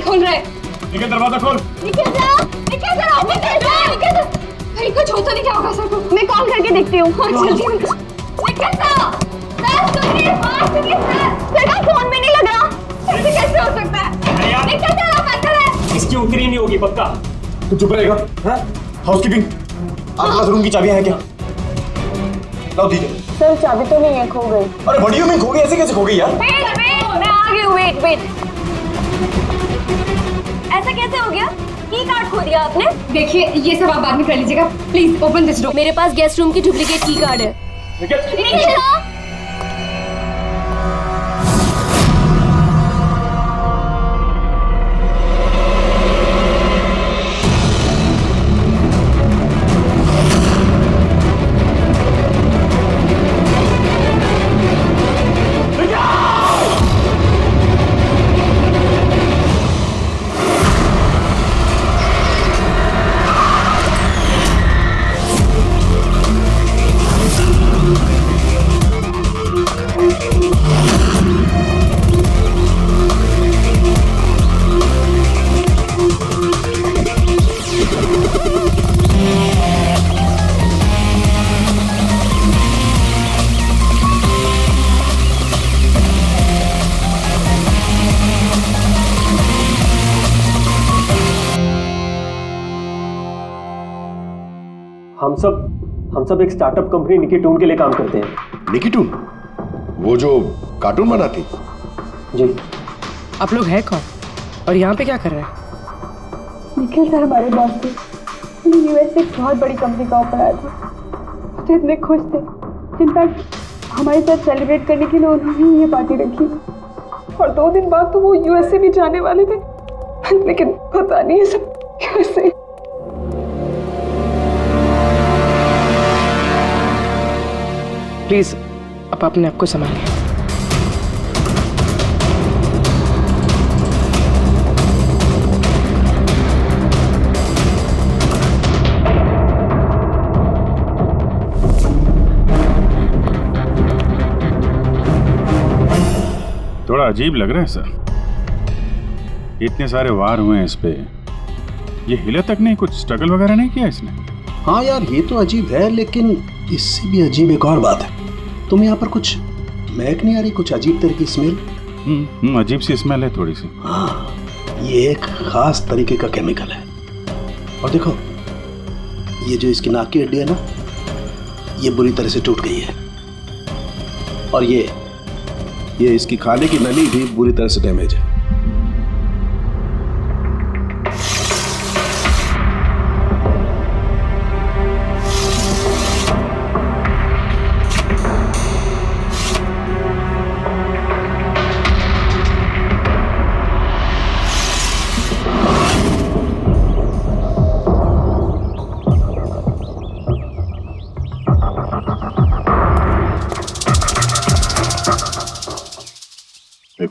खोल रहा है। निकल दरवाजा खोल। निकल जा निकल जा निकल जा निकल जा। भाई कुछ होता नहीं क्या होगा सर को? मैं कॉल करके देखती हूँ। हाँ जल्दी निकल जा। सर सुनिए बात सुनिए सर का फोन में नहीं लग रहा। ऐसे कैसे हो सकता है? निकल जा आप अंदर है। इसकी उतरी नहीं होगी पक्का। तू चुप रहेगा? हाँ? हाउसकीपिंग आपके पास रूम की चाबियां हैं क्या? लाओ दीजिए। सर चाबी तो नहीं है, खो गई। अरे बड़ियों में खो गई, ऐसे कैसे खो गई यार? वेट मैं आ गई हूँ। वेट ऐसा कैसे हो गया? की कार्ड खो दिया आपने? देखिए ये सब आप बाद में कर लीजिएगा। Please open this door. मेरे पास गेस्ट रूम की डुप्लीकेट की कार्ड है। निकल। हम सब एक स्टार्टअप कंपनी निकीटून के लिए काम करते हैं। निकीटून? वो जो कार्टून बनाती? जी। आप लोग हैं कौन और यहाँ पे क्या कर रहे हैं? निखिल सर हमारे बॉस थे। यूएस से एक बहुत बड़ी कंपनी का ऑफर आया था। तो इतने खुश थे। इनफैक्ट हमारे साथ सेलिब्रेट करने के लिए उन्होंने ये पार्टी रखी और 2 दिन बाद तो वो यूएस से भी जाने वाले थे। लेकिन पता नहीं ये सब कैसे। प्लीज आप अपने आप को संभालिए। थोड़ा अजीब लग रहा है सर। इतने सारे वार हुए हैं इस पे, ये हिले तक नहीं, कुछ स्ट्रगल वगैरह नहीं किया इसने? हाँ यार ये तो अजीब है, लेकिन इससे भी अजीब एक और बात है। तुम्हें यहाँ पर कुछ महक नहीं आ रही? कुछ अजीब तरह की स्मेल? अजीब सी स्मेल है थोड़ी सी। हाँ ये एक खास तरीके का केमिकल है। और देखो ये जो इसकी नाक की हड्डी है ना, ये बुरी तरह से टूट गई है। और ये इसकी खाने की नली भी बुरी तरह से डैमेज है।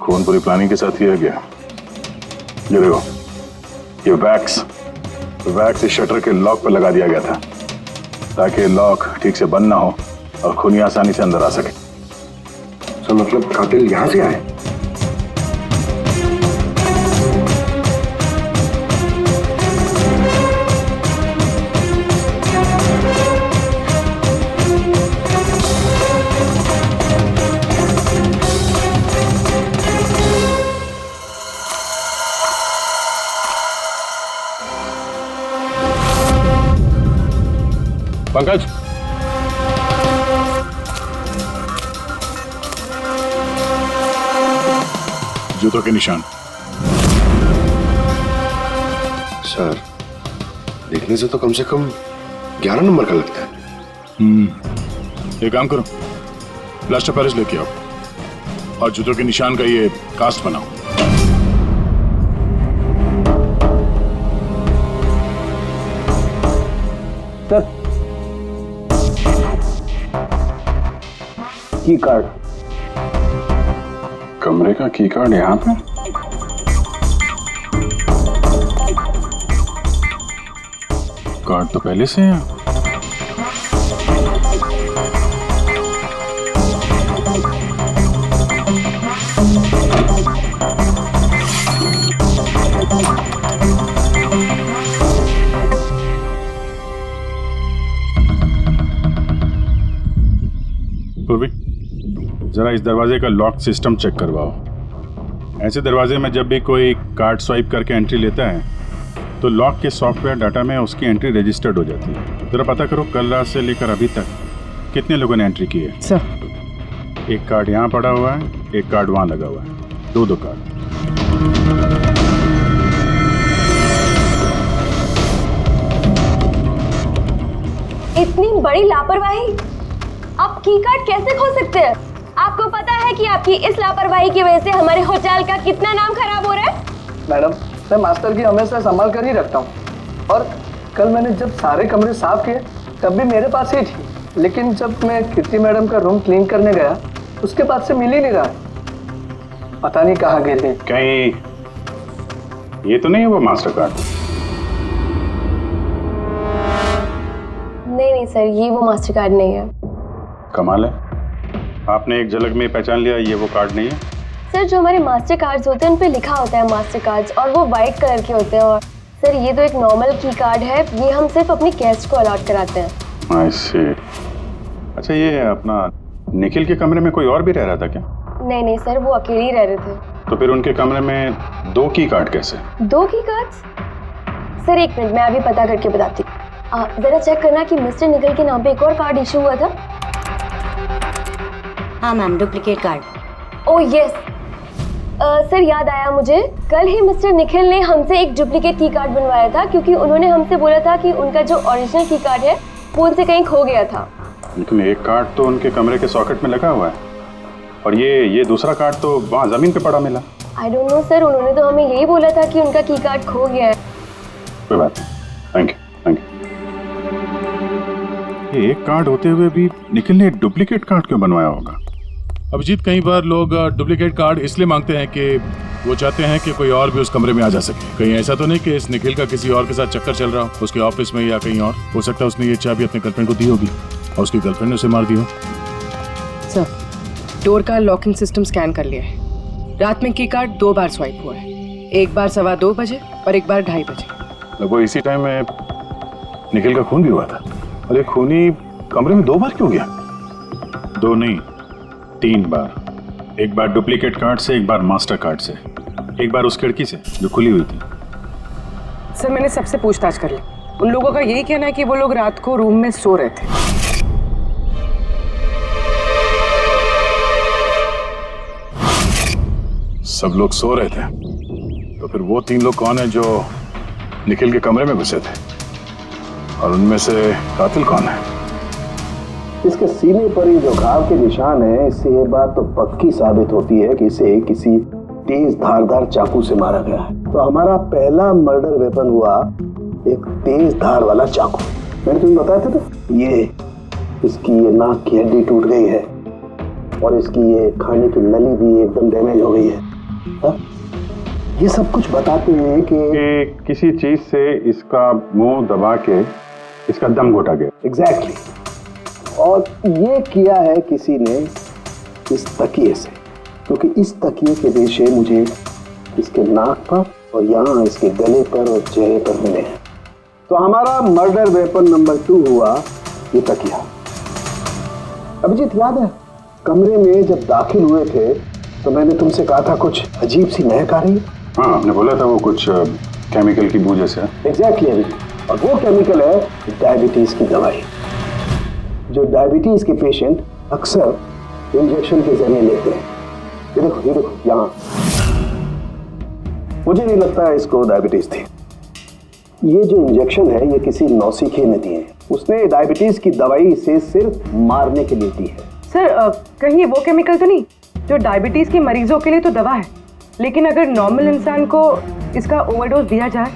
खून पूरी प्लानिंग के साथ किया गया। ये देखो, ये वैक्स इस शटर के लॉक पर लगा दिया गया था ताकि लॉक ठीक से बंद ना हो और खूनी आसानी से अंदर आ सके। तो मतलब कातिल यहाँ से आए? पंकज, जूतों के निशान। सर देखने से तो कम 11 नंबर का लगता है। एक काम करो, प्लास्टर पेरिस लेके आओ और जूतों के निशान का ये कास्ट बनाओ। सर की कार्ड। कमरे का की कार्ड यहाँ पे? कार्ड तो पहले से है। जरा इस दरवाजे का लॉक सिस्टम चेक करवाओ। ऐसे दरवाजे में जब भी कोई कार्ड स्वाइप करके एंट्री लेता है तो लॉक के सॉफ्टवेयर डाटा में उसकी एंट्री रजिस्टर्ड हो जाती है। जरा पता करो कल रात से लेकर अभी तक कितने लोगों ने एंट्री की है। सर एक कार्ड यहाँ पड़ा हुआ है, एक कार्ड वहाँ लगा हुआ है, दो कार्ड। इतनी बड़ी लापरवाही! आप की कार्ड कैसे खो सकते हैं? आपको पता है कि आपकी इस लापरवाही की वजह से हमारे होटल का कितना नाम खराब हो रहा है? मैडम, मैं मास्टर की हमेशा संभाल कर ही रखता हूँ और कल मैंने जब सारे कमरे साफ किए तब भी मेरे पास ही थी, लेकिन जब मैं कीर्ति मैडम का रूम क्लीन करने गया उसके बाद से मिल ही नहीं रहा। पता नहीं कहाँ गिर गई। कहीं ये तो नहीं है वो मास्टर कार्ड? नहीं सर, ये वो मास्टर कार्ड नहीं है। कमाल है, आपने एक झलक में पहचान लिया ये वो कार्ड नहीं है। सर, जो हमारे मास्टर कार्ड्स होते हैं उन पे लिखा होता है मास्टर कार्ड्स और वो वाइट कलर के होते हैं। और सर, ये तो एक नॉर्मल की कार्ड है, ये हम सिर्फ अपनी गेस्ट को अलॉट कराते हैं। आई सी। अच्छा, ये अपना निखिल के कमरे में कोई और भी रह रहा था क्या? नहीं सर, वो अकेले ही रह रहे थे। तो फिर उनके कमरे में दो की कार्ड कैसे? दो की कार्ड्स? सर एक मिनट, मैं अभी पता करके बताती हूँ। जरा चेक करना कि मिस्टर निखिल के नाम पे एक और कार्ड इशू हुआ था। हाँ ma'am, duplicate card. Oh yes sir, याद आया मुझे, कल ही मिस्टर निखिल ने हमसे एक डुप्लीकेट की कार्ड बनवाया था क्योंकि उन्होंने हमसे बोला था कि उनका जो ओरिजिनल की कार्ड है वो उनसे कहीं खो गया था। लेकिन एक कार्ड तो उनके कमरे के सॉकेट में लगा हुआ है और ये दूसरा कार्ड तो वहाँ जमीन पे पड़ा मिला। आई डोंट नो सर, उन्होंने तो हमें यही बोला था कि उनका की कार्ड खो गया है। कोई बात नहीं, थैंक यू। ये एक कार्ड होते हुए भी निखिल ने डुप्लीकेट कार्ड क्यों बनवाया होगा? अभिजीत, कई बार लोग डुप्लीकेट कार्ड इसलिए मांगते हैं कि वो चाहते हैं कि कोई और भी उस कमरे में आ जा सके। कहीं ऐसा तो नहीं कि इस निखिल का किसी और के साथ चक्कर चल रहा हो, उसके ऑफिस में या कहीं और। हो सकता है उसने ये चाबी अपने गर्लफ्रेंड को दी होगी और उसकी गर्लफ्रेंड ने उसे मार दी हो। सर, डोर का लॉकिंग सिस्टम स्कैन कर लिया है। रात में की कार्ड 2 बार स्वाइप हुआ है, एक बार 2:15 बजे और एक बार 2:30 बजे। वो इसी टाइम में निखिल का खून भी हुआ था। और एक खूनी कमरे में 2 बार क्यों गया? 2 नहीं, 3 बार। एक बार डुप्लीकेट कार्ड से, एक बार मास्टर कार्ड से, एक बार उस खिड़की से जो खुली हुई थी। सर, मैंने सबसे पूछताछ कर ली। उन लोगों का यही कहना है कि वो लोग रात को रूम में सो रहे थे। सब लोग सो रहे थे, तो फिर वो 3 लोग कौन है जो निखिल के कमरे में घुसे थे? और उनमें से कातिल कौन है? इसके सीने पर ही जो घाव के निशान है, इससे ये बात तो पक्की साबित होती है कि इसे किसी तेज धारदार चाकू से मारा गया है। तो हमारा पहला मर्डर वेपन हुआ एक तेज धार वाला चाकू। मैंने तुम्हें बताया था ना, ये इसकी ये नाक की हड्डी टूट गई है और इसकी ये खाने की नली भी एकदम डैमेज हो गई है। हा? ये सब कुछ बताते हैं कि किसी चीज से इसका मुंह दबा के इसका दम घोटा गया। एग्जैक्टली। और ये किया है किसी ने इस तकिए से, क्योंकि इस तकिए के रेशे मुझे इसके नाक पर और यहाँ इसके गले पर और चेहरे पर मिले हैं। तो हमारा मर्डर वेपन नंबर 2 हुआ ये तकिया। अभिजीत, याद है कमरे में जब दाखिल हुए थे तो मैंने तुमसे कहा था कुछ अजीब सी महक आ रही है? हाँ, आपने बोला था वो कुछ केमिकल की बू जैसे। एग्जैक्टली अभिजीत, और वो केमिकल है डायबिटीज की दवाई, जो डायबिटीज के पेशेंट अक्सर इंजेक्शन के जरिए लेते हैं। ये देखो यहाँ। मुझे नहीं लगता है इसको डायबिटीज थी। ये जो इंजेक्शन है ये किसी नौसिखे ने दी है। उसने डायबिटीज की दवाई इसे सिर्फ मारने के लिए दी है। सर, कहीं ये वो केमिकल तो नहीं जो डायबिटीज के मरीजों के लिए तो दवा है, लेकिन अगर नॉर्मल इंसान को इसका ओवरडोज दिया जाए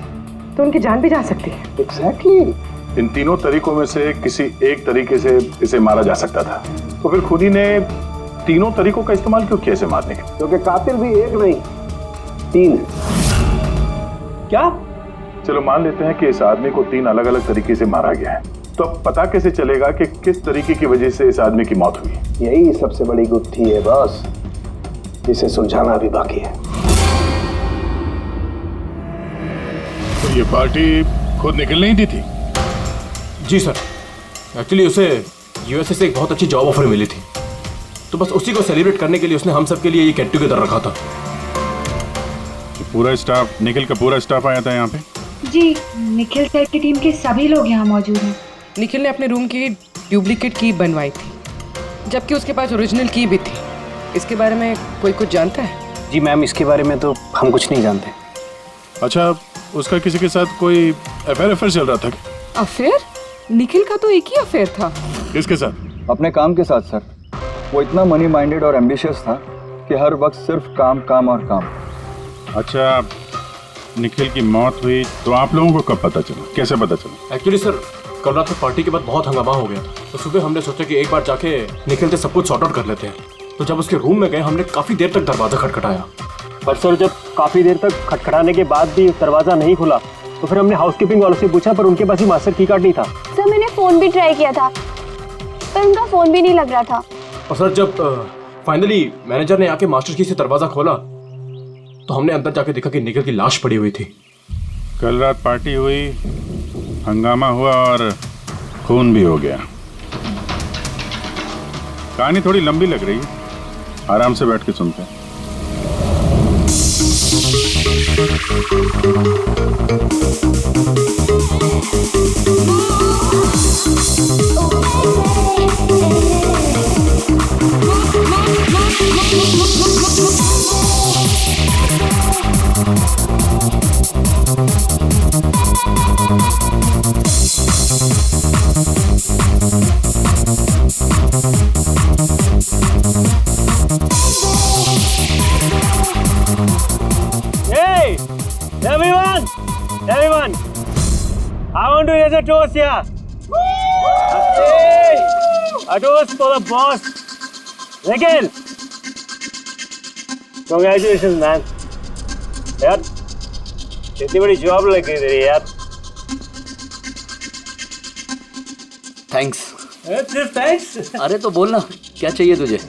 तो उनकी जान भी जा सकती है। एग्जैक्टली। इन तीनों तरीकों में से किसी एक तरीके से इसे मारा जा सकता था, तो फिर खूनी ने तीनों तरीकों का इस्तेमाल क्यों किया इसे मारने के? क्योंकि कातिल भी एक नहीं 3 है। क्या? चलो मान लेते हैं कि इस आदमी को 3 अलग अलग तरीके से मारा गया है, तो अब पता कैसे चलेगा कि किस तरीके की वजह से इस आदमी की मौत हुई? यही सबसे बड़ी गुत्थी है बॉस, इसे सुलझाना अभी बाकी है। तो ये पार्टी खुद निखिल नहीं दी थी? जी सर, एक्चुअली उसे यूएसए से एक बहुत अच्छी जॉब ऑफर मिली थी, तो बस उसी को सेलिब्रेट करने के लिए उसने हम सब के लिए ये गेट टुगेदर रखा था। पूरा स्टाफ, निखिल का पूरा स्टाफ आया था यहाँ पे? जी, निखिल सर की टीम के सभी लोग यहाँ मौजूद हैं। निखिल ने अपने रूम की डुप्लीकेट की बनवाई थी, जबकि उसके पास ओरिजिनल की भी थी। इसके बारे में कोई कुछ जानता है? जी मैम, इसके बारे में तो हम कुछ नहीं जानते। अच्छा, उसका किसी के साथ कोई अफेयर चल रहा था? अफेयर? निखिल का तो एक ही अफेयर था। किसके साथ? अपने काम के साथ सर। वो इतना मनी माइंडेड और एम्बिशियस था कि हर वक्त सिर्फ काम काम और काम। अच्छा, निखिल की मौत हुई तो आप लोगों को कब पता चला, कैसे पता चला? एक्चुअली सर, कल रात में पार्टी के बाद बहुत हंगामा हो गया था, तो सुबह हमने सोचा कि एक बार जाके निखिल से सब कुछ सॉर्ट आउट कर लेते हैं। तो जब उसके रूम में गए, हमने काफी देर तक दरवाजा खटखटाया। पर सर, जब काफी देर तक खटखटाने के बाद भी दरवाजा नहीं खुला तो फिर हमने हाउसकीपिंग वालों से पूछा, पर उनके पास ही मास्टर की कार्ड नहीं था। सर मैंने फोन भी ट्राई किया था, पर उनका फोन भी नहीं लग रहा था। और सर, जब फाइनली मैनेजर ने आके मास्टर की से दरवाजा खोला तो हमने अंदर जाके देखा कि निखिल की लाश पड़ी हुई थी। कल रात पार्टी हुई, हंगामा हुआ और खून भी हो गया। कहानी थोड़ी लंबी लग रही है, आराम से बैठ के सुनते हैं। Hey, everyone, I want to raise a toast here. Hey, a toast for the boss, Nikhil. Congratulations, man. यार, इतनी बड़ी जॉब लग गई तेरी यार। थैंक्स। सिर्फ थैंक्स? अरे तो बोलना, क्या चाहिए तुझे?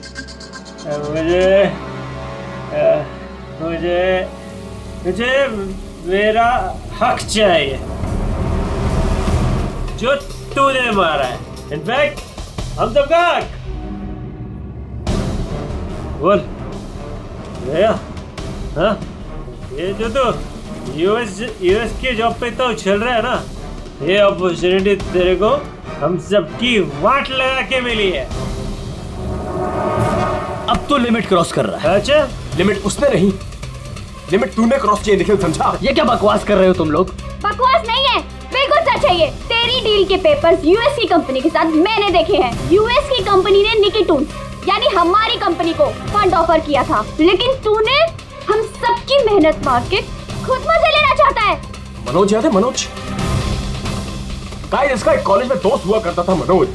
मुझे मेरा हक चाहिए जो तूने मारा है। इनफैक्ट हम सबका हक। बोल भैया। हाँ, ये जो तो यूएस की जॉब पे तो चल रहा है ना, ये अपॉर्चुनिटी तेरे को हम सबकी वाट लगा के मिली है। अब तो लिमिट क्रॉस कर रहा है। अच्छा, लिमिट उसने नहीं, लिमिट तूने क्रॉस किया निखिल, समझा? ये क्या बकवास कर रहे हो तुम लोग? बकवास नहीं है, बिल्कुल सच है ये। तेरी डील के पेपर्स यूएस की कंपनी के साथ मैंने देखे हैं। यूएस की कंपनी ने निकी टूल्स यानी हमारी कंपनी को फंड ऑफर किया था, लेकिन तूने हम सबकी मेहनत मार के खुद मजे लेना चाहता है। मनोज याद है? मनोज, गाइस, इसका एक कॉलेज में दोस्त हुआ करता था Manoj.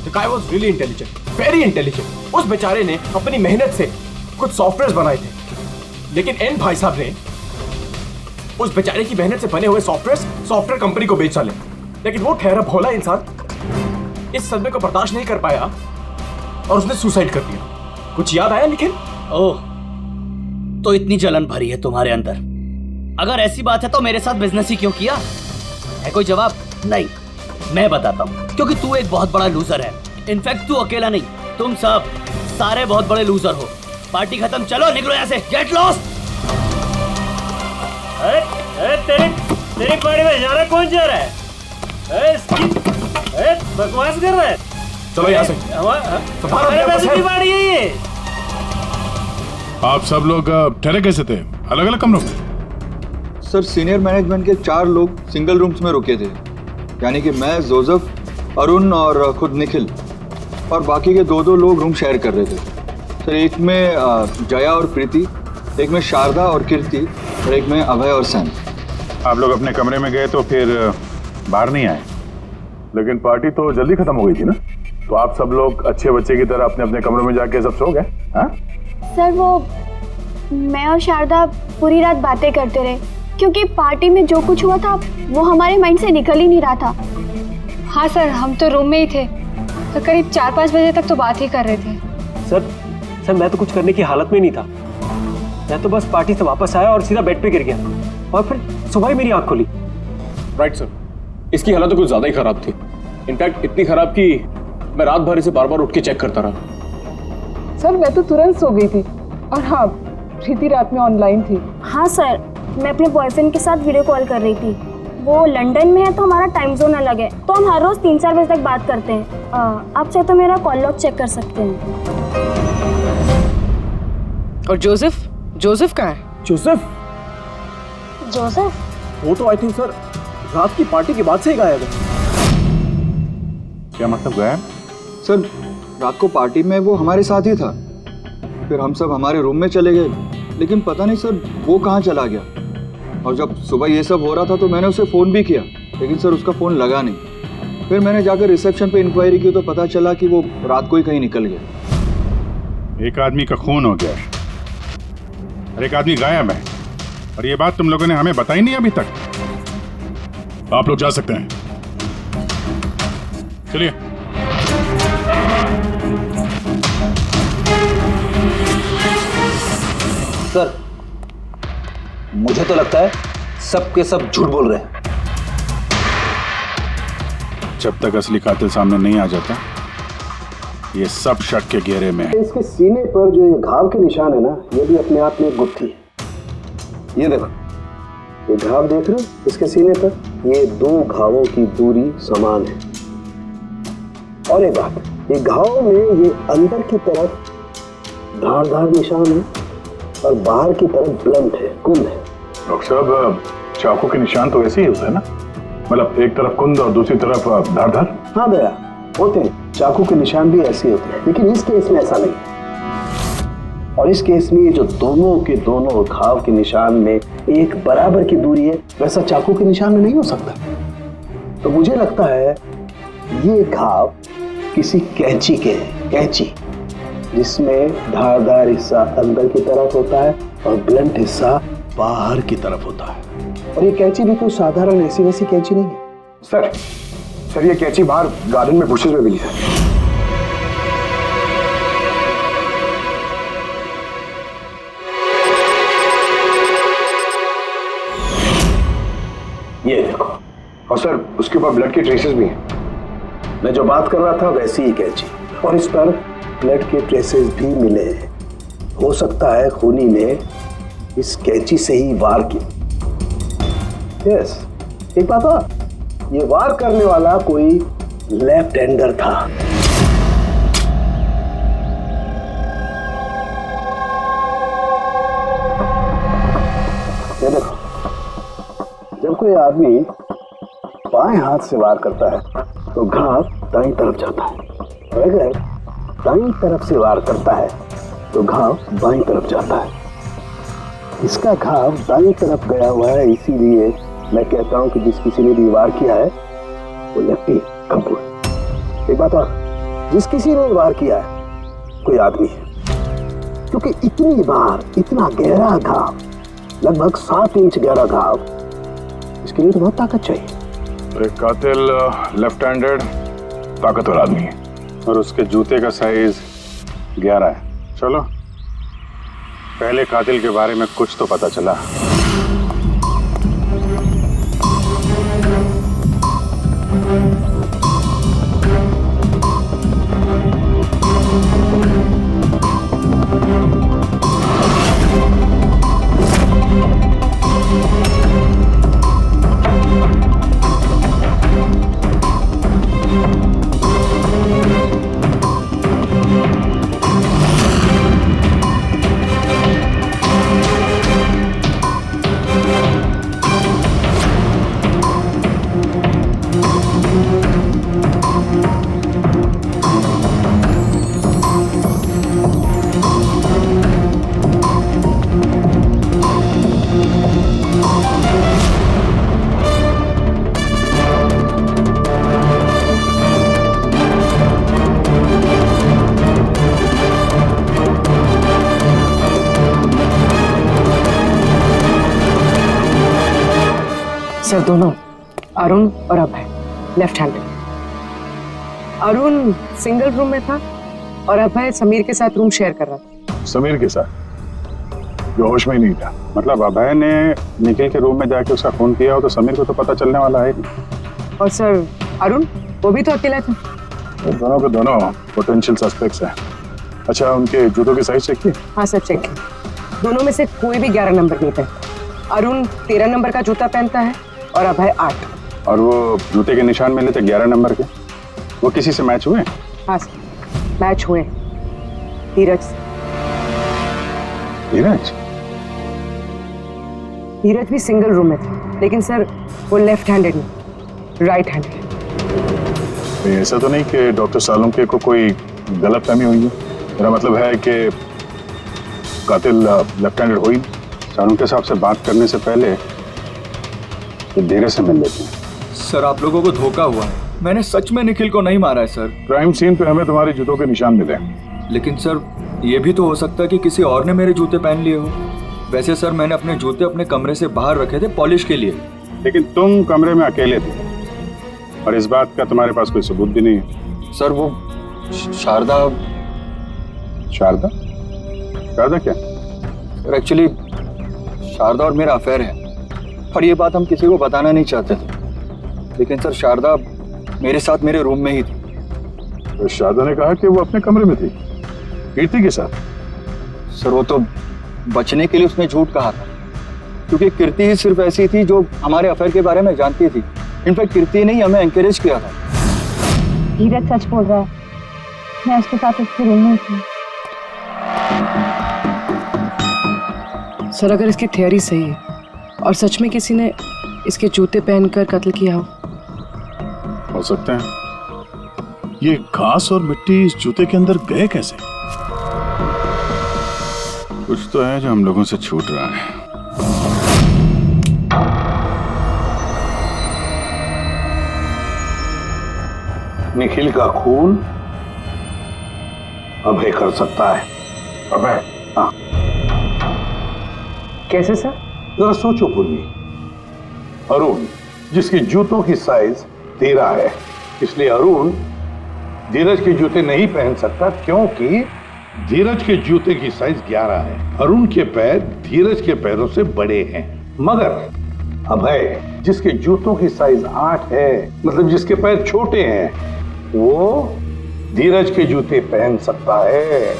The guy was really intelligent, very intelligent। उस बेचारे ने अपनी मेहनत से कुछ सॉफ्टवेयर बनाए थे, लेकिन एन भाई साहब ने उस बेचारे की मेहनत से बने हुए सॉफ्टवेयर कंपनी को बेच डाले। लेकिन वो ठहरा भोला इंसान इस सदमे को बर्दाश्त नहीं कर पाया और उसने सुसाइड कर दिया। कुछ याद आया निखिल? ओह, तो इतनी जलन भरी है तुम्हारे अंदर। अगर ऐसी बात है तो मेरे साथ बिजनेस ही क्यों किया? है कोई जवाब? नहीं, मैं बताता हूँ। क्योंकि तू एक बहुत बड़ा लूजर है। इनफैक्ट तू अकेला नहीं, तुम सब सारे बहुत बड़े लूजर हो। पार्टी खत्म, चलो निकलो यहाँ से, गेट लॉस्ट। अरे तेरी पार्टी में जाना कौन जा रहा है? बकवास कर रहा है। चलो यहाँ से, हमारे पैसे की पार्टी है ये। आप सब लोग ठहरे कैसे थे, अलग अलग कमरों में? सर, सीनियर मैनेजमेंट के 4 लोग सिंगल रूम्स में रुके थे, यानी कि मैं, जोसेफ, अरुण और खुद निखिल, और बाकी के 2 लोग रूम शेयर कर रहे थे। सर, एक में जया और प्रीति, एक में शारदा और कीर्ति, और एक में अभय और सैम। आप लोग अपने कमरे में गए तो फिर बाहर नहीं आए, लेकिन पार्टी तो जल्दी खत्म हो गई थी ना, तो आप सब लोग अच्छे बच्चे की तरह अपने अपने कमरों में जाके सब सो गए? हाँ सर, वो मैं और शारदा पूरी रात बातें करते रहे, क्योंकि पार्टी में जो कुछ हुआ था वो हमारे माइंड से निकल ही नहीं रहा था। हाँ सर, हम तो रूम में ही थे, तो करीब 4-5 बजे तक तो बात ही कर रहे थे। सर मैं तो कुछ करने की हालत में नहीं था। मैं तो बस पार्टी से वापस आया और सीधा बेड पे गिर गया, और फिर सुबह ही मेरी आंख खुली। राइट सर, इसकी हालत तो कुछ ज्यादा ही खराब थी। इनफैक्ट इतनी खराब कि मैं रात भर इसे बार बार उठ के चेक करता रहा। सर मैं तो तुरंत सो गई थी। और हाँ, प्रीति रात में ऑनलाइन थी। हाँ सर, मैं अपने बॉयफ्रेंड के साथ वीडियो कॉल कर रही थी। वो लंदन में है तो हमारा टाइम जोन अलग है, तो हम हर रोज 3-4 बजे तक बात करते हैं। आप चाहे तो मेरा कॉल लॉग चेक कर सकते हैं। और जोसेफ? जोसेफ कहाँ है? जोसेफ वो तो आई थिंक सर रात की पार्टी के बाद से ही गायब है। क्या मतलब गायब? सर रात को पार्टी में वो हमारे साथ ही था, फिर हम सब हमारे रूम में चले गए, लेकिन पता नहीं सर वो कहाँ चला गया। और जब सुबह ये सब हो रहा था तो मैंने उसे फ़ोन भी किया, लेकिन सर उसका फ़ोन लगा नहीं। फिर मैंने जाकर रिसेप्शन पे इंक्वायरी की तो पता चला कि वो रात को ही कहीं निकल गया। एक आदमी का खून हो गया है और एक आदमी गायब है, और ये बात तुम लोगों ने हमें बताई नहीं अभी तक। आप लोग जा सकते हैं, चलिए। सर मुझे तो लगता है सब के सब झूठ बोल रहे हैं। जब तक असली कातिल सामने नहीं आ जाता, ये सब शक के घेरे में है। इसके सीने पर जो ये घाव के निशान है ना, ये भी अपने आप में एक गुत्थी है। ये देखो, ये घाव देख रहे हो इसके सीने पर, ये 2 घावों की दूरी समान है। और एक बात, ये घाव में ये अंदर की तरफ धारदार निशान है और बाहर की तरफ ब्लंट है, कुंद है। डॉक्टर साहब, चाकू के निशान तो ऐसे ही होते हैं ना, मतलब एक तरफ कुंद और दूसरी तरफ धारदार। हाँ दया, होते हैं, चाकू के निशान भी ऐसे होते हैं, लेकिन इस केस में ऐसा नहीं। और इस केस में ये जो दोनों के दोनों घाव के निशान में एक बराबर की दूरी है, वैसा चाकू के निशान में नहीं हो सकता। तो मुझे लगता है ये घाव किसी कैंची के हैं, कैंची जिसमें धारदार हिस्सा अंदर की तरफ होता है और ब्लंट हिस्सा बाहर की तरफ होता है। और ये कैंची भी कोई साधारण ऐसी वैसी कैंची नहीं है। सर ये कैंची बाहर गार्डन में बुशेस में मिली है। ये देखो, और सर उसके ऊपर ब्लड के ट्रेसेस भी हैं। मैं जो बात कर रहा था वैसी ही कैंची, और इस पर ब्लड के ट्रेसेस भी मिले हैं। हो सकता है खूनी ने इस कैंची से ही वार किया। यस, एक बात और, ये वार करने वाला कोई लेफ्ट हैंडर था। ये देखो, जब कोई आदमी बाएं हाथ से वार करता है तो घाव दाईं तरफ जाता है, और अगर दाईं तरफ से वार करता है तो घाव बाईं तरफ जाता है। इसका घाव दाईं तरफ गया हुआ है, इसीलिए मैं कहता हूं कि जिस किसी ने भी वार किया है वो लेफ्टी कपूर। एक बात और, जिस किसी ने वार किया है कोई आदमी है, क्योंकि इतनी बार इतना गहरा घाव, लगभग 7 इंच गहरा घाव, इसके लिए तो बहुत ताकत चाहिए। एक कातिल लेफ्ट हैंडेड ताकतवर आदमी है, और उसके जूते का साइज 11 है। चलो, पहले कातिल के बारे में कुछ तो पता चला। सर दोनों, अरुण और Abhay, left handed. Arun single room में था और अभय समीर के साथ रूम शेयर कर रहा था। समीर के साथ? जो होश में ही नहीं था। मतलब अभय ने निखिल के रूम में जाके उसका खून किया हो तो समीर को तो पता चलने वाला है नहीं। और सर अरुण, वो भी तो अकेला था। दोनों के दोनों पोटेंशियल सस्पेक्ट्स हैं। अच्छा, उनके जूतों की साइज चेक की? हाँ सर, चेक किया। दोनों में से कोई भी 11 नंबर नहीं पहनता। अरुण 13 नंबर का जूता पहनता है और अभय 8। और वो जूते के निशान मिले थे 11 नंबर के, वो किसी से मैच हुए? हाँ सर, मैच हुए। धीरज से। धीरज? धीरज भी सिंगल रूम में थे, लेकिन सर वो लेफ्ट हैंडेड नहीं, राइट हैंडेड। ऐसा तो नहीं कि डॉक्टर सालुंके को कोई गलतफहमी हुई है? मेरा मतलब है कि कातिल लेफ्ट हैंडेड हुई। सालुंके साहब से बात करने से पहले धीरज से मिल लेते हैं। सर, आप लोगों को धोखा हुआ है। मैंने सच में निखिल को नहीं मारा है सर। क्राइम सीन पे हमें तुम्हारे जूतों के निशान मिले, लेकिन सर ये भी तो हो सकता है कि किसी और ने मेरे जूते पहन लिए हो। वैसे सर, मैंने अपने जूते अपने कमरे से बाहर रखे थे पॉलिश के लिए। लेकिन तुम कमरे में अकेले थे और इस बात का तुम्हारे पास कोई सबूत भी नहीं है। सर वो शारदा। शारदा? शारदा क्या? एक्चुअली शारदा और मेरा अफेयर है, और ये बात हम किसी को बताना नहीं चाहते थे। लेकिन सर शारदा मेरे साथ मेरे रूम में ही थी। तो शारदा ने कहा कि वो अपने कमरे में थी कीर्ति के साथ। सर वो तो बचने के लिए उसने झूठ कहा था, क्योंकि कीर्ति ही सिर्फ ऐसी थी जो हमारे अफेयर के बारे में जानती थी। इनफैक्ट कीर्ति ने ही हमें एनकरेज किया था। धीरज सच बोल रहा है, मैं उसके साथ उसके रूम में थी। सर अगर इसकी थियरी सही है और सच में किसी ने इसके जूते पहनकर कत्ल किया हो सकता है। ये घास और मिट्टी इस जूते के अंदर गए कैसे? कुछ तो है जो हम लोगों से छूट रहा है। निखिल का खून अभय कर सकता है। अभय? हाँ। कैसे सर? जरा सोचो पूर्वी। अरुण जिसके जूतों की साइज 13 है, इसलिए अरुण धीरज के जूते नहीं पहन सकता, क्योंकि धीरज के जूते की साइज 11 है। अरुण के पैर धीरज के पैरों से बड़े हैं। मगर अभय जिसके जूतों की साइज 8 है, मतलब जिसके पैर छोटे हैं, वो धीरज के जूते पहन सकता है।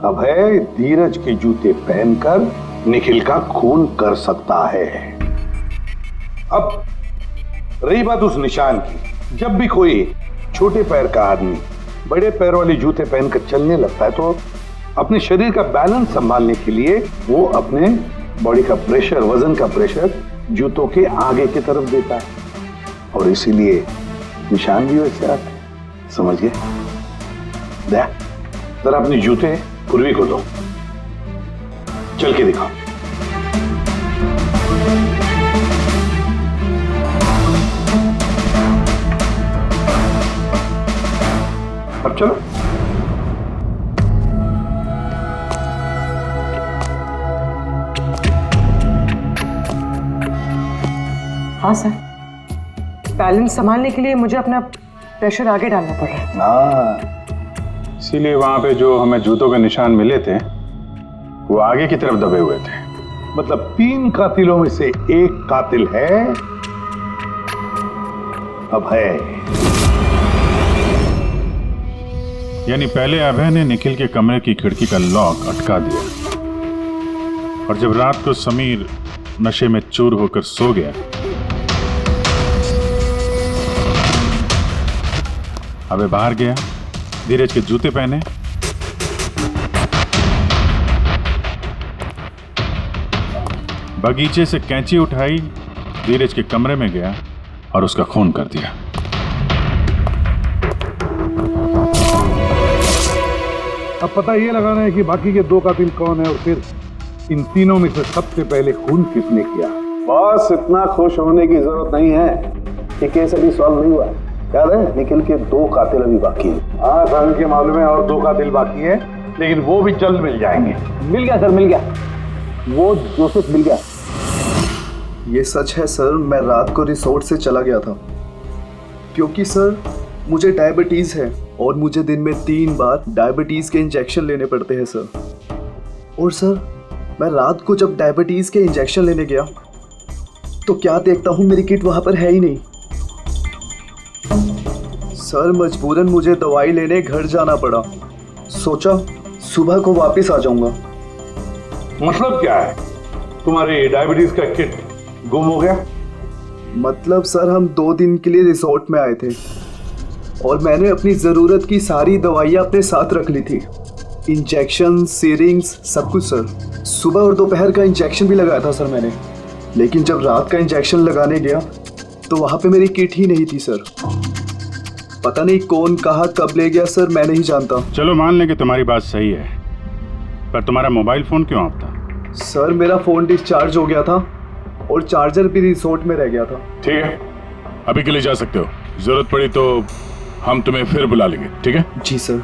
अभय धीरज के जूते पहनकर निखिल का खून कर सकता है। अब रही बात उस निशान की, जब भी कोई छोटे पैर का आदमी बड़े पैर वाले जूते पहनकर चलने लगता है तो अपने शरीर का बैलेंस संभालने के लिए वो अपने बॉडी का प्रेशर, वजन का प्रेशर जूतों के आगे की तरफ देता है, और इसीलिए निशान भी वैसे आते हैं। समझ गए? जरा अपने जूते पूर्वी को दो, चल के दिखाओ। अब चलो। हाँ सर, बैलेंस संभालने के लिए मुझे अपना प्रेशर आगे डालना पड़ रहा है। हाँ, इसीलिए वहां पे जो हमें जूतों के निशान मिले थे वो आगे की तरफ दबे हुए थे। मतलब 3 कातिलों में से एक कातिल है अभय। यानी पहले अभय ने निखिल के कमरे की खिड़की का लॉक अटका दिया, और जब रात को समीर नशे में चूर होकर सो गया, अभय बाहर गया, धीरज के जूते पहने, बगीचे से कैंची उठाई, धीरज के कमरे में गया और उसका खून कर दिया। अब पता ये लगाना है कि बाकी के 2 कातिल कौन है और फिर इन तीनों में से सबसे पहले खून किसने किया। बस इतना खुश होने की जरूरत नहीं है कि केस अभी सॉल्व नहीं हुआ। याद है, निखिल के 2 कातिल अभी बाकी हैं। हाँ सर, के मालूम है, और 2 कातिल बाकी हैं, लेकिन वो भी जल्द मिल जाएंगे। मिल गया सर, मिल गया। वो जोसेफ मिल गया। ये सच है सर, मैं रात को रिसोर्ट से चला गया था क्योंकि सर मुझे डायबिटीज़ है और मुझे दिन में 3 बार डायबिटीज़ के इंजेक्शन लेने पड़ते हैं सर। और सर मैं रात को जब डायबिटीज़ के इंजेक्शन लेने गया तो क्या देखता हूँ मेरी किट वहाँ पर है ही नहीं। सर मजबूरन मुझे दवाई लेने घर जाना पड़ा सोचा सुबह को वापस आ जाऊंगा। मतलब क्या है? तुम्हारी डायबिटीज का किट गुम हो गया? मतलब सर हम 2 दिन के लिए रिसोर्ट में आए थे और मैंने अपनी ज़रूरत की सारी दवाइयाँ अपने साथ रख ली थी, इंजेक्शन, सीरिंग्स, सब कुछ सर। सुबह और दोपहर का इंजेक्शन भी लगाया था सर मैंने, लेकिन जब रात का इंजेक्शन लगाने गया तो वहाँ पे मेरी किट ही नहीं थी सर। पता नहीं कौन कहाँ कब ले गया सर, मैं नहीं जानता। चलो मान लें कि तुम्हारी बात सही है, पर तुम्हारा मोबाइल फोन क्यों ऑफ था? सर मेरा फ़ोन डिस्चार्ज हो गया था और चार्जर भी रिसोर्ट में रह गया था। ठीक है, अभी के लिए जा सकते हो, जरूरत पड़ी तो हम तुम्हें फिर बुला लेंगे। ठीक है? जी सर।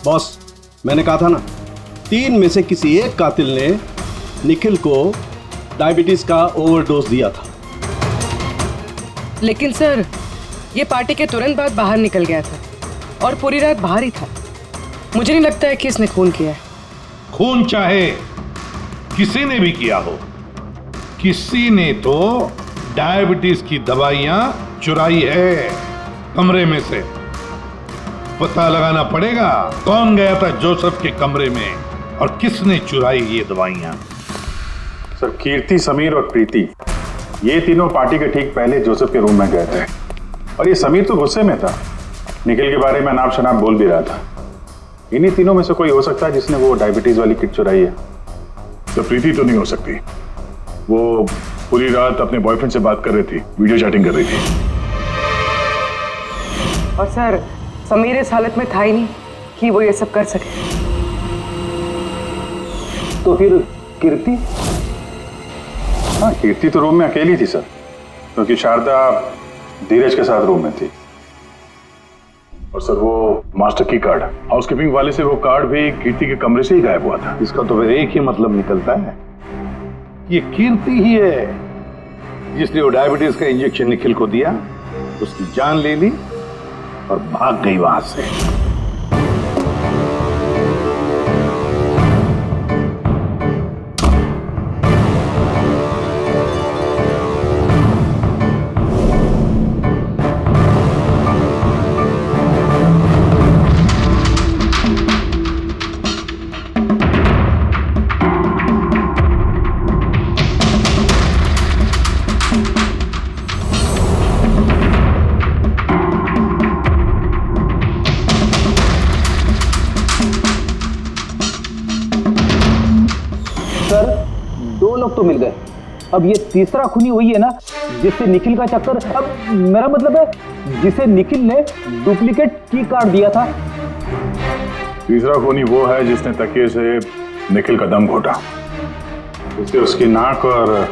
बॉस, मैंने कहा था ना, 3 में से किसी एक कातिल ने निखिल को डायबिटीज का ओवरडोज दिया था। लेकिन सर ये पार्टी के तुरंत बाद बाहर निकल गया था और पूरी रात बाहर ही था। मुझे नहीं लगता है कि इसने खून किया है। खून चाहे किसी ने भी किया हो, किसी ने तो डायबिटीज की दवाइयां चुराई है कमरे में से। पता लगाना पड़ेगा कौन गया था जोसेफ के कमरे में और किसने चुराई ये दवाइयां। सर, कीर्ति, समीर और प्रीति, ये तीनों पार्टी के ठीक पहले जोसेफ के रूम में गए थे और ये समीर तो गुस्से में था, निखिल के बारे में अनाप शनाप बोल भी रहा था। इन्हीं तीनों में से कोई हो सकता है जिसने वो डायबिटीज वाली किट चुराई है। तो प्रीति तो नहीं हो सकती, वो पूरी रात अपने बॉयफ्रेंड से बात कर रही थी, वीडियो चैटिंग कर रही थी। और सर समीर इस हालत में था ही नहीं कि वो ये सब कर सके। तो फिर कीर्ति? हाँ, कीर्ति तो रूम में अकेली थी सर, क्योंकि शारदा धीरज के साथ रूम में थी। और सर वो मास्टर की कार्ड, हाउसकीपिंग वाले से वो कार्ड भी कीर्ति के कमरे से ही गायब हुआ था। इसका तो फिर एक ही मतलब निकलता है, ये कीर्ति ही है जिसने वो डायबिटीज का इंजेक्शन निखिल को दिया, उसकी जान ले ली और भाग गई वहां से। तो मिल गए, अब ये तीसरा खूनी वही है ना जिससे निखिल का चक्कर। अब मेरा मतलब है जिसे निखिल ने डुप्लीकेट की कार्ड दिया था। तीसरा खूनी वो है जिसने तकिए से निखिल का दम घोटा, उससे उसकी नाक और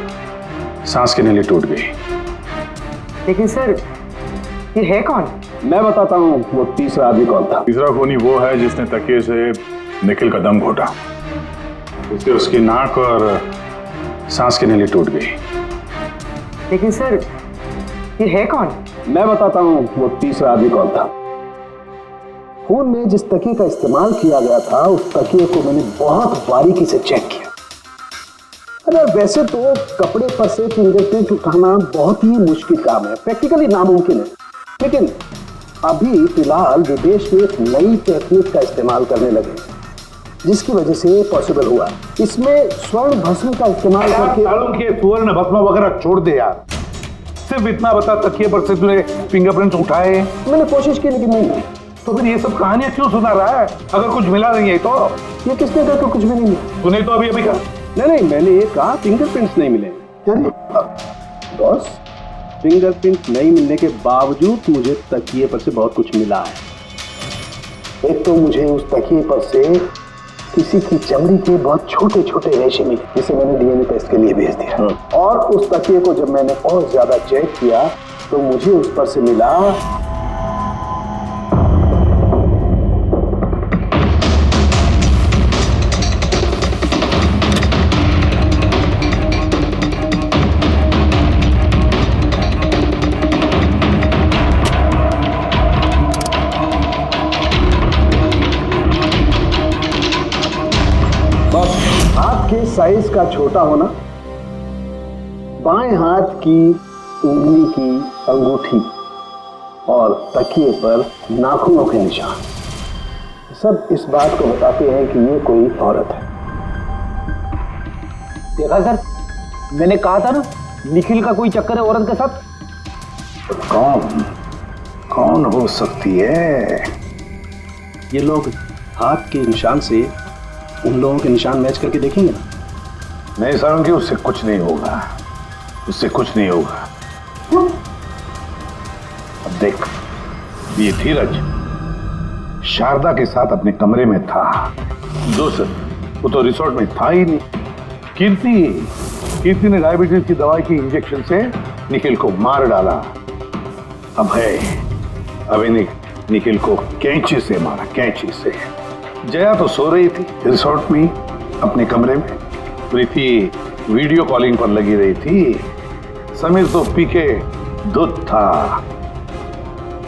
सांस की नली टूट गई। लेकिन सर ये है कौन? मैं बताता हूँ वो तीसरा आदमी कौन था। तीसरा खूनी वो है जिसने तकिए से निखिल का दम घोटा, उससे उसकी नाक और सांस की नली टूट गई। लेकिन सर ये है कौन? मैं बताता हूँ वो तीसरा आदमी कौन था। खून में जिस तकिए का इस्तेमाल किया गया था उस तकिए को मैंने बहुत बारीकी से चेक किया। अरे वैसे तो कपड़े पर से फिंगरप्रिंट उठाना बहुत ही मुश्किल काम है, प्रैक्टिकली नामुमकिन है, लेकिन अभी फिलहाल विदेश में एक नई टेक्निक का इस्तेमाल करने लगे जिसकी वजह से पॉसिबल हुआ। इसमें स्वर्ण भस्म का इस्तेमाल करके। स्वर्ण भस्म वगैरह छोड़ दे यार, सिर्फ इतना बता तकिए पर से तूने फिंगरप्रिंट्स उठाए? मैंने कोशिश की लेकिन नहीं। तो फिर ये सब कहानियां क्यों सुना रहा है अगर कुछ मिला नहीं है तो? ये किसने कहा कुछ भी नहीं मिला? तूने तो अभी कहा। नहीं, मैंने ये कहा फिंगरप्रिंट्स नहीं मिले। बॉस, फिंगरप्रिंट नहीं मिलने के बावजूद मुझे तकिए पर से बहुत कुछ मिला है। एक तो मुझे उस तकिए पर से किसी की चमड़ी के बहुत छोटे छोटे रेशे मिले जिसे मैंने डीएनए टेस्ट के लिए भेज दिया। और उस तकिए को जब मैंने और ज्यादा चेक किया तो मुझे उस पर से मिला साइज का छोटा होना, बाएं हाथ की उंगली की अंगूठी और तकिए पर नाखूनों के निशान, सब इस बात को बताते हैं कि ये कोई औरत है। देखा सर, मैंने कहा था ना निखिल का कोई चक्कर है औरत के साथ। कौन कौन हो सकती है? ये लोग हाथ के निशान से उन लोगों के निशान मैच करके देखेंगे ना। नहीं सारुण, कि उससे कुछ नहीं होगा, उससे कुछ नहीं होगा। अब देख, ये धीरज शारदा के साथ अपने कमरे में था। दूसरा, वो तो रिसोर्ट में था ही नहीं। कीर्ति ने डायबिटीज की दवाई की इंजेक्शन से निखिल को मार डाला। अभी निखिल को कैंची से मारा, कैंची से। जया तो सो रही थी रिसोर्ट में अपने कमरे में। प्रीति वीडियो कॉलिंग पर लगी रही थी। समीर तो पी के दूध था।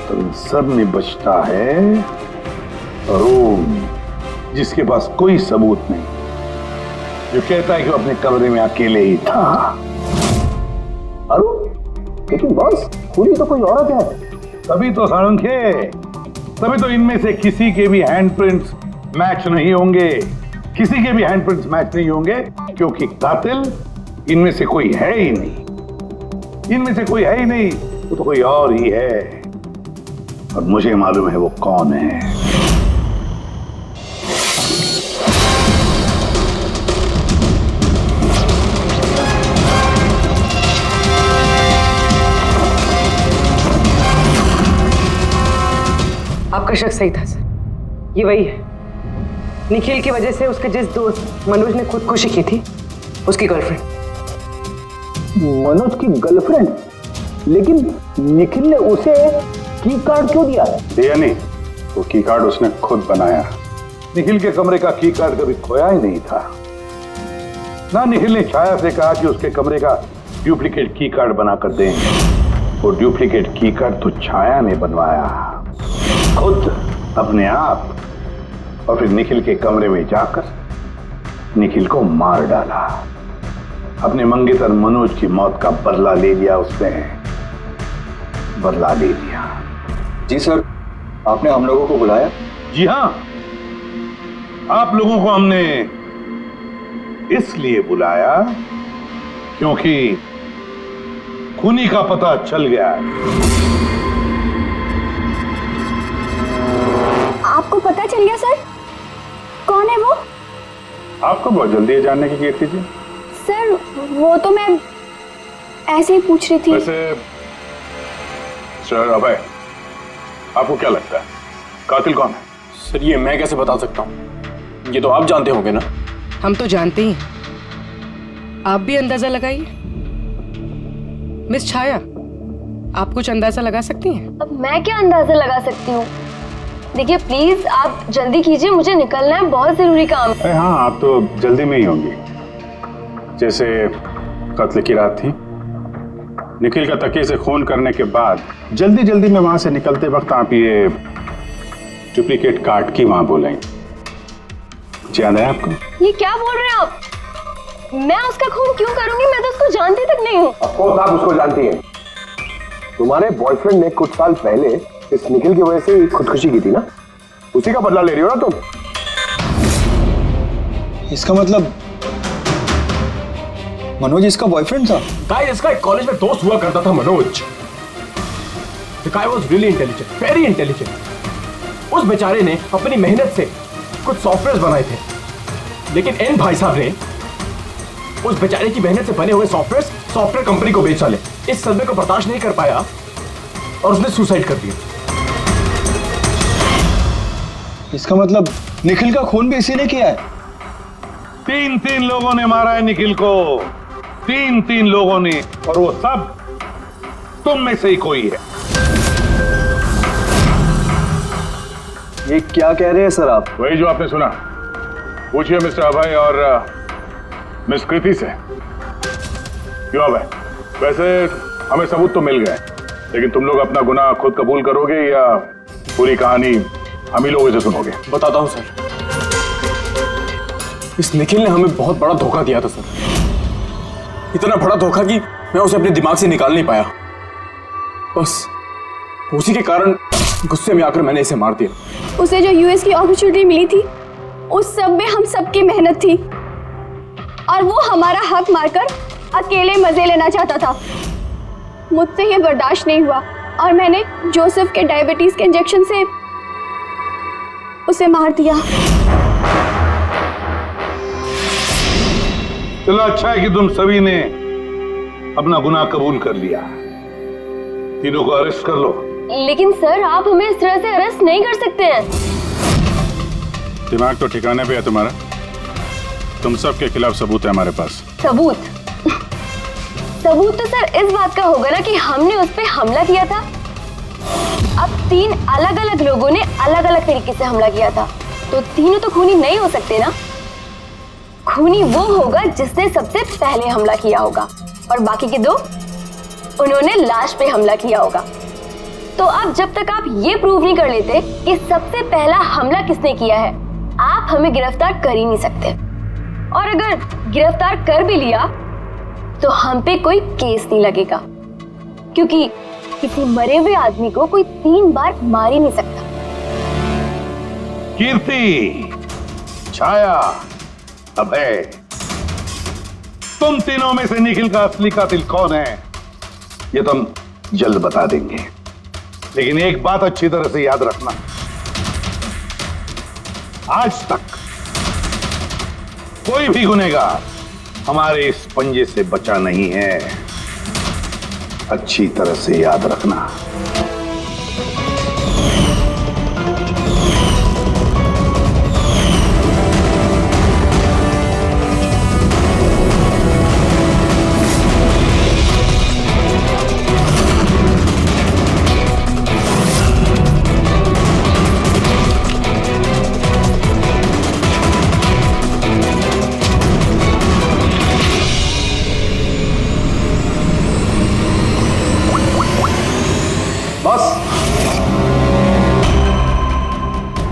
तो इन सब में बचता है अरुण, जिसके पास कोई सबूत नहीं, जो कहता है कि वो अपने कमरे में अकेले ही था। अरुण, लेकिन बॉस खूनी तो कोई औरत है। तभी तो सारुण के, तभी तो इनमें से किसी के भी हैंडप्रिंट्स मैच नहीं होंगे, किसी के भी हैंडप्रिंट्स मैच नहीं होंगे, क्योंकि कातिल इनमें से कोई है ही नहीं। इनमें से कोई है ही नहीं, वो तो कोई और ही है। और मुझे मालूम है वो कौन है। आपका शक सही था सर, ये वही है। निखिल की वजह से उसके जिस दोस्त मनोज ने खुदकुशी की थी, उसकी गर्लफ्रेंड। मनोज की गर्लफ्रेंड? लेकिन निखिल ने उसे की कार्ड क्यों दिया? दिया नहीं, वो की कार्ड उसने खुद बनाया। निखिल के कमरे का की कार्ड कभी खोया ही नहीं था ना। निखिल ने छाया से कहा कि उसके कमरे का डुप्लीकेट की कार्ड बनाकर देंगे। वो डुप्लीकेट की कार्ड तो छाया ने बनवाया खुद, अपने आप। और फिर निखिल के कमरे में जाकर निखिल को मार डाला। अपने मंगेतर मनोज की मौत का बदला ले लिया उसने, बदला ले लिया। जी सर, आपने हम लोगों को बुलाया? जी हाँ, आप लोगों को हमने इसलिए बुलाया क्योंकि खूनी का पता चल गया है। आपको पता चल गया सर? कौन है वो? आपको बहुत जल्दी है जानने की, कीर्ति जी। सर वो तो मैं ऐसे ही पूछ रही थी। वैसे सर अभय, आपको क्या लगता है कातिल कौन है? सर ये मैं कैसे बता सकता हूँ, ये तो आप जानते होंगे ना। हम तो जानते ही हैं, आप भी अंदाजा लगाइए। मिस छाया, आप कुछ अंदाजा लगा सकती हैं? अब मैं क्या अंदाजा लगा सकती हूँ? देखिए प्लीज आप जल्दी कीजिए, मुझे निकलना है, बहुत जरूरी काम है। हाँ, आप तो जल्दी में ही होंगी। जैसे कत्ल की रात थी, निखिल का तकिए से खून करने के बाद जल्दी जल्दी में वहां से निकलते वक्त आप ये डुप्लीकेट कार्ड की वहां बोलेंगे। याद है आपको? ये क्या बोल रहे हैं आप? मैं उसका खून क्यों करूंगी? मैं तो उसको जानती तक नहीं हूँ। ऑफ कोर्स आप उसको जानती हैं। तुम्हारे बॉयफ्रेंड ने कुछ साल पहले इस निखिल की वजह से खुदकुशी की थी ना, उसी का बदला ले रही हो ना तुम। इसका मतलब मनोज इसका बॉयफ्रेंड था? गाइस, इसका एक कॉलेज में दोस्त हुआ करता था Manoj. The guy was really intelligent, very intelligent। उस बेचारे ने अपनी मेहनत से कुछ सॉफ्टवेयर बनाए थे, लेकिन एन भाई साहब ने उस बेचारे की मेहनत से बने हुए सॉफ्टवेयर कंपनी को बेच डाले। इस सदमे को बर्दाश्त नहीं कर पाया और उसने सुसाइड कर दिया। इसका मतलब निखिल का खून भी इसी ने किया है? तीन लोगों ने मारा है निखिल को, तीन लोगों ने, और वो सब तुम में से ही कोई है। ये क्या कह रहे हैं सर आप? वही जो आपने सुना। पूछिए मिस्टर अभय और मिस कृति से। क्यों अभय? वैसे हमें सबूत तो मिल गए, लेकिन तुम लोग अपना गुनाह खुद कबूल करोगे या पूरी कहानी हम ही लोगों से सुनोगे? बताता हूं सर। इस निखिल ने हमें बहुत बड़ा धोखा दिया था सर, इतना बड़ा धोखा कि मैं उसे अपने दिमाग से निकाल नहीं पाया। बस उसी के कारण गुस्से में आकर मैंने इसे मार दिया। उसे जो यूएस की अपॉर्चुनिटी मिली थी उस सब में हम सबकी मेहनत थी और वो हमारा हक मारकर अकेले मजे लेना चाहता था। मुझसे ये बर्दाश्त नहीं हुआ और मैंने जोसेफ के डायबिटीज के इंजेक्शन से उसे मार दिया। चलो अच्छा है कि तुम सभी ने अपना गुनाह कबूल कर लिया। तीनों को अरेस्ट कर लो। लेकिन सर आप हमें इस तरह से अरेस्ट नहीं कर सकते हैं। दिमाग तो ठिकाने पे है तुम्हारा। तुम सब के खिलाफ सबूत है हमारे पास। सबूत सबूत तो सर इस बात का होगा ना कि हमने उस पर हमला किया था। अब 3 अलग अलग लोगों ने अलग अलग तरीके से हमला किया था, तो तीनों तो खूनी नहीं हो सकते ना। खूनी वो होगा जिसने सबसे पहले हमला किया होगा और बाकी के 2 उन्होंने लाश पे हमला किया होगा। तो अब जब तक आप ये प्रूव नहीं कर लेते कि सबसे पहला हमला किसने किया है, आप हमें गिरफ्तार कर ही नहीं सकते। और अगर गिरफ्तार कर भी लिया तो हम पे कोई केस नहीं लगेगा, क्योंकि किसी मरे हुए आदमी को कोई 3 बार मार ही नहीं सकता। कीर्ति, छाया, अभय, तुम तीनों में से निखिल का असली कातिल कौन है ये तो हम जल्द बता देंगे। लेकिन एक बात अच्छी तरह से याद रखना, आज तक कोई भी गुनहगार हमारे इस पंजे से बचा नहीं है। अच्छी तरह से याद रखना।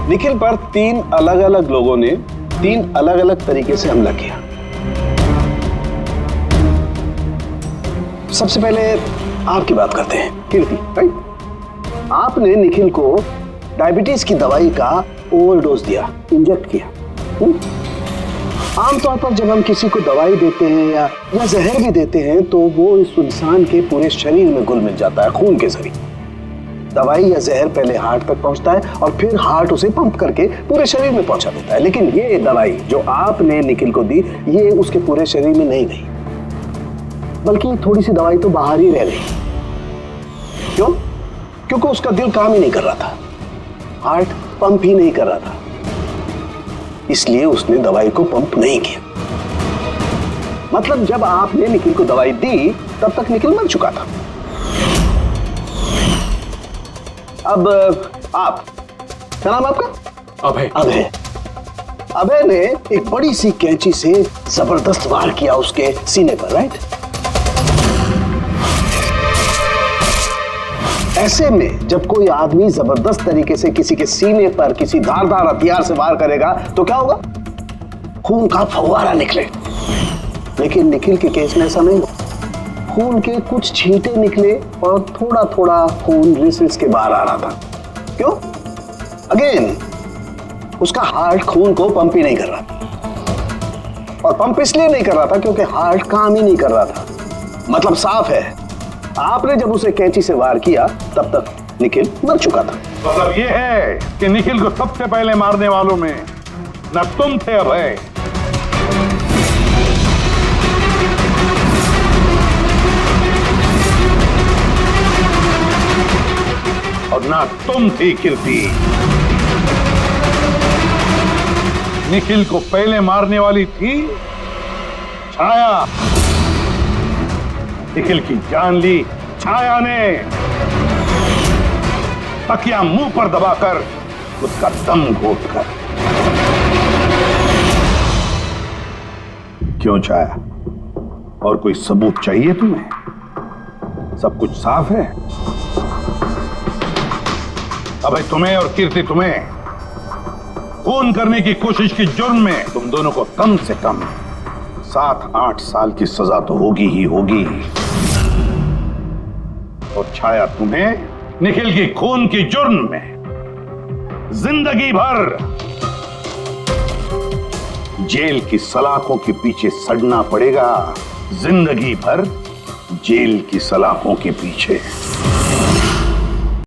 निखिल पर 3 अलग अलग लोगों ने 3 अलग अलग तरीके से हमला किया। सबसे पहले आपकी बात करते हैं, कीर्ति, राइट? आपने निखिल को डायबिटीज की दवाई का ओवरडोज दिया, इंजेक्ट किया। आमतौर पर जब हम किसी को दवाई देते हैं या जहर भी देते हैं तो वो इस इंसान के पूरे शरीर में घुल मिल जाता है, खून के जरिए। दवाई या जहर पहले हार्ट तक पहुंचता है और फिर हार्ट उसे पंप करके पूरे शरीर में पहुंचा देता है। लेकिन ये दवाई जो आपने निखिल को दी, ये उसके पूरे शरीर में नहीं गई, बल्कि थोड़ी सी दवाई तो बाहर ही रह गई। क्यों? क्योंकि उसका दिल काम ही नहीं कर रहा था, हार्ट पंप ही नहीं कर रहा था, इसलिए उसने दवाई को पंप नहीं किया। मतलब जब आपने निखिल को दवाई दी तब तक निखिल मर चुका था। अब आप, क्या नाम आपका? अभय। अभय। अभय ने एक बड़ी सी कैंची से जबरदस्त वार किया उसके सीने पर, राइट? ऐसे में जब कोई आदमी जबरदस्त तरीके से किसी के सीने पर किसी धारदार हथियार से वार करेगा तो क्या होगा? खून का फव्वारा निकले। लेकिन निखिल के केस में ऐसा नहीं हुआ। खून के कुछ छींटे निकले और थोड़ा थोड़ा खून रिस के बाहर आ रहा था। क्यों? अगेन उसका हार्ट खून को पंप ही नहीं कर रहा था, और पंप इसलिए नहीं कर रहा था क्योंकि हार्ट काम ही नहीं कर रहा था। मतलब साफ है, आपने जब उसे कैंची से वार किया तब तक निखिल मर चुका था। मतलब ये है कि निखिल को सबसे पहले मारने वालों में न तुम थे अभय, और ना तुम थी कीर्ति। निखिल को पहले मारने वाली थी छाया। निखिल की जान ली छाया ने, तकिया मुंह पर दबाकर उसका दम घोटकर। क्यों छाया, और कोई सबूत चाहिए तुम्हें? सब कुछ साफ है। अबे तुम्हें और कीर्ति, तुम्हें खून करने की कोशिश की जुर्म में तुम दोनों को कम से कम 7-8 साल की सजा तो होगी ही होगी। और छाया, तुम्हें निखिल की खून की जुर्म में जिंदगी भर जेल की सलाखों के पीछे सड़ना पड़ेगा। जिंदगी भर जेल की सलाखों के पीछे।